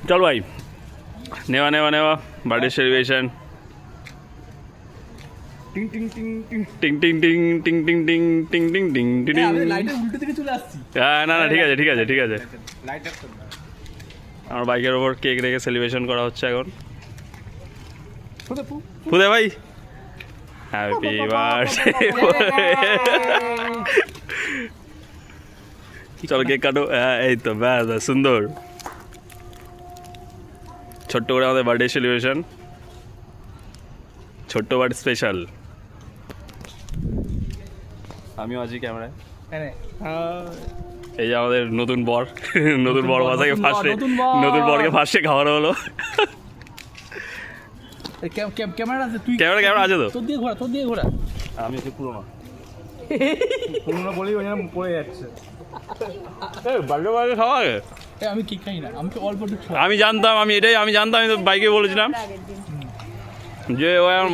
চল ভাই, নেওয়া নেওয়া নেওয়া বার্থডে সেলিব্রেশন। টিং টিং টিং টিং। টিং টিং টিং টিং টিং টিং টিং টিং টিং টিং টিং। আমি লাইটের উল্টো দিকে চলে আসছি। হ্যাঁ, না না, ঠিক আছে ঠিক আছে ঠিক আছে। লাইট অফ কর। আমার বাইকের ওপর কেক রেখে সেলিব্রেশন করা হচ্ছে এখন। ফুদে ফু। খুদে ভাই, হ্যাপি বার্থডে। চলো কেক কাটো। হ্যাঁ, এই তো ব্যাস, সুন্দর। ছোট্ট করে আমাদের বার্থডে সেলিব্রেশন, ছোট্ট বাট স্পেশাল। আমিও আছি ক্যামেরায়। এই যে আমাদের নতুন বর, নতুন বর বাসাকে ফার্স্টে, নতুন বরকে ফার্স্টে খাওয়ানো হলো। ক্যামেরা আছে, তুই ক্যামেরা আছে তো? তোর দিয়ে ঘোরা, তোর দিয়ে ঘোরা। আমি একটু পুরোনো পুরোনো বলেই ওই জন্য পড়ে যাচ্ছে। বার্থডে বার্থডে খাওয়া আগে আমি কি খাই না, আমি তো অল্প একটু খাই। আমি জানতাম, আমি জানতাম, আমি তো বাইকে বলেছিলাম যে ও এখন